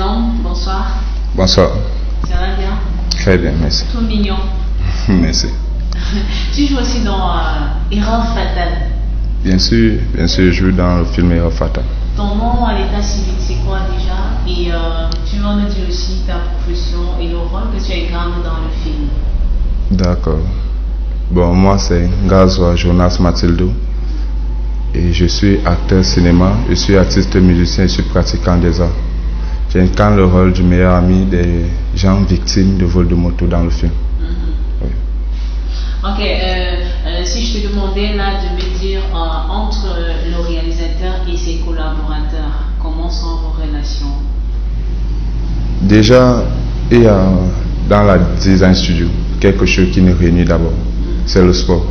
jeune homme, bonsoir. Bonsoir. Ça va bien? Très bien, merci. Tout mignon. Merci. Tu joues aussi dans Erreur fatale. Bien sûr, je joue dans le film Erreur fatale. Ton nom à l'état civil, c'est quoi déjà? Et tu vas me dire aussi ta profession et le rôle que tu incarnes dans le film. D'accord. Bon, moi c'est Ngazoua Jonas Mathildo. Et je suis acteur cinéma, je suis artiste musicien, je suis pratiquant des arts. J'incarne le rôle du meilleur ami des gens victimes de vol de moto dans le film. Oui. Ok, si je te demandais là de me dire entre le réalisateur et ses collaborateurs, comment sont vos relations? Déjà, il y a dans la design studio quelque chose qui nous réunit d'abord, c'est le sport.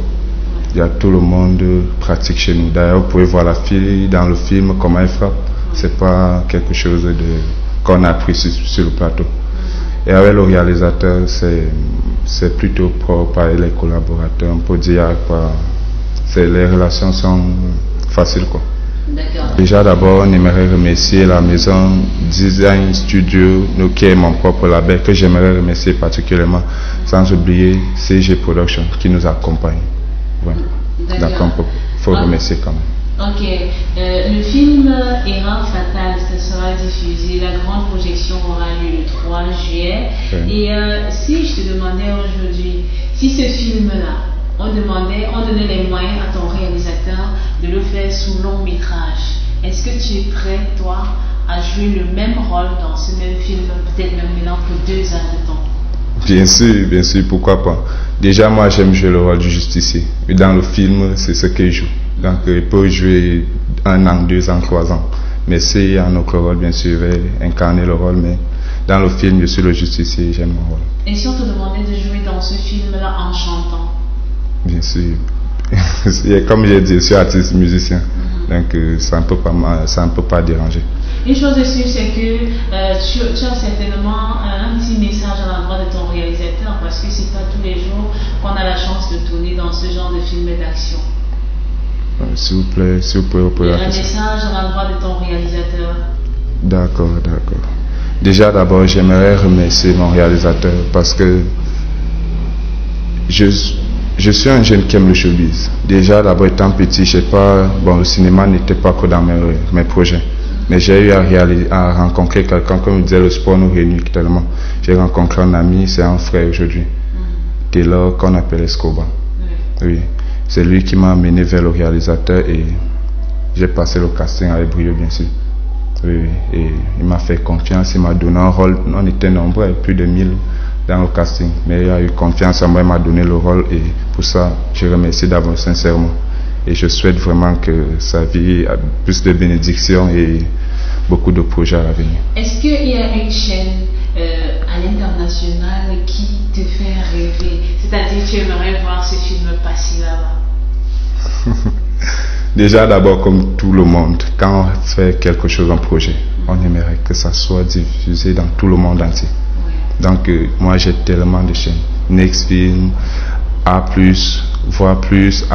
Il y a tout le monde pratique chez nous. D'ailleurs, vous pouvez voir la fille dans le film, comment elle frappe. C'est pas quelque chose qu'on a pris sur le plateau. Et avec le réalisateur, c'est plutôt propre avec les collaborateurs. On peut dire quoi. Les relations sont faciles, quoi. Déjà, d'abord, on aimerait remercier la maison Design Studio, qui est mon propre label, que j'aimerais remercier particulièrement, sans oublier CG Production qui nous accompagne. Ouais. D'accord, il faut remercier quand même. Ok, le film Erreur fatale, ça sera diffusé, la grande projection aura lieu le 3 juillet. Oui. Et si je te demandais aujourd'hui, si ce film-là, on donnait les moyens à ton réalisateur de le faire sous long métrage, est-ce que tu es prêt, toi, à jouer le même rôle dans ce même film, peut-être même maintenant que 2 heures de temps? Bien sûr, pourquoi pas. Déjà, moi, j'aime jouer le rôle du justicier. Et dans le film, c'est ce qu'il joue. Donc, il peut jouer 1 an, 2 ans, 3 ans. Mais s'il y a un autre rôle, bien sûr, il va incarner le rôle. Mais dans le film, je suis le justicier, j'aime mon rôle. Et si on te demandait de jouer dans ce film-là en chantant? Bien sûr. Comme j'ai dit, je suis artiste musicien. Donc, ça ne peut pas déranger. Une chose de sûre, c'est que tu as certainement un petit message à l'endroit de ton réalisateur, parce que c'est pas tous les jours qu'on a la chance de tourner dans ce genre de film d'action. S'il vous plaît, un message à l'endroit de ton réalisateur. D'accord. Déjà, d'abord, j'aimerais remercier mon réalisateur parce que je suis un jeune qui aime le showbiz. Déjà, d'abord, étant petit, le cinéma n'était pas que dans mes projets. Mais j'ai eu à rencontrer quelqu'un, comme je disais, le sport nous réunit tellement. J'ai rencontré un ami, c'est un frère aujourd'hui, Taylor, qu'on appelle Escobar. Oui. C'est lui qui m'a amené vers le réalisateur et j'ai passé le casting avec brio, bien sûr. Oui. Et il m'a fait confiance, il m'a donné un rôle. On était nombreux, plus de 1000 dans le casting. Mais il a eu confiance en moi, il m'a donné le rôle et pour ça, je remercie d'abord sincèrement. Et je souhaite vraiment que sa vie ait plus de bénédictions et beaucoup de projets à venir. Est-ce qu'il y a une chaîne à l'international qui te fait rêver? C'est-à-dire tu aimerais voir ce film passer là-bas? Déjà, d'abord, comme tout le monde, quand on fait quelque chose en projet, on aimerait que ça soit diffusé dans tout le monde entier. Oui. Donc, moi, j'ai tellement de chaînes. Nextfilm, A+, Voix Plus,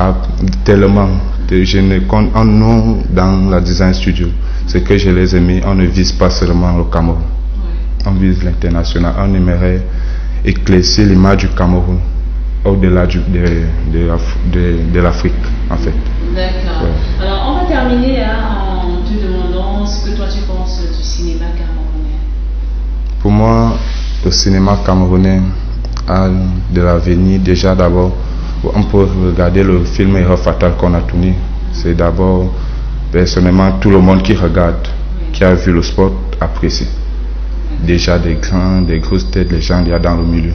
tellement de jeunes en nous dans la design studio. C'est que je les ai mis, on ne vise pas seulement le Cameroun. Oui. On vise l'international. On aimerait éclaircir l'image du Cameroun au-delà de l'Afrique, en fait. D'accord. Ouais. Alors, on va terminer en te demandant ce que toi tu penses du cinéma camerounais. Pour moi, le cinéma camerounais a de l'avenir. Déjà, d'abord, on peut regarder le film Erreur fatale qu'on a tourné. C'est d'abord, personnellement, tout le monde qui regarde, qui a vu le sport, apprécie. Déjà, des grosses têtes, les gens il y a dans le milieu.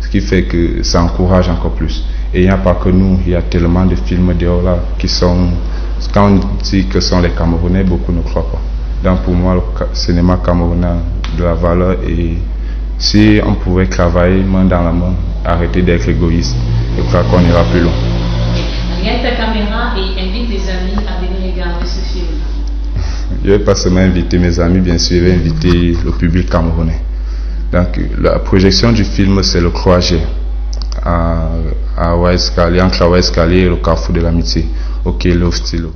Ce qui fait que ça encourage encore plus. Et il n'y a pas que nous, il y a tellement de films dehors là qui sont, quand on dit que ce sont les Camerounais, beaucoup ne croient pas. Donc pour moi, le cinéma camerounais a de la valeur et si on pouvait travailler main dans la main, arrêter d'être égoïste, je crois qu'on ira plus loin. Regarde ta caméra et invite tes amis à venir regarder ce film. Je ne vais pas seulement inviter mes amis, bien sûr, je vais inviter le public camerounais. Donc la projection du film, c'est le 3 juillet à Ouaescalier, entre Ouaescalier et le Carrefour de l'Amitié, au Quai Love Stylo.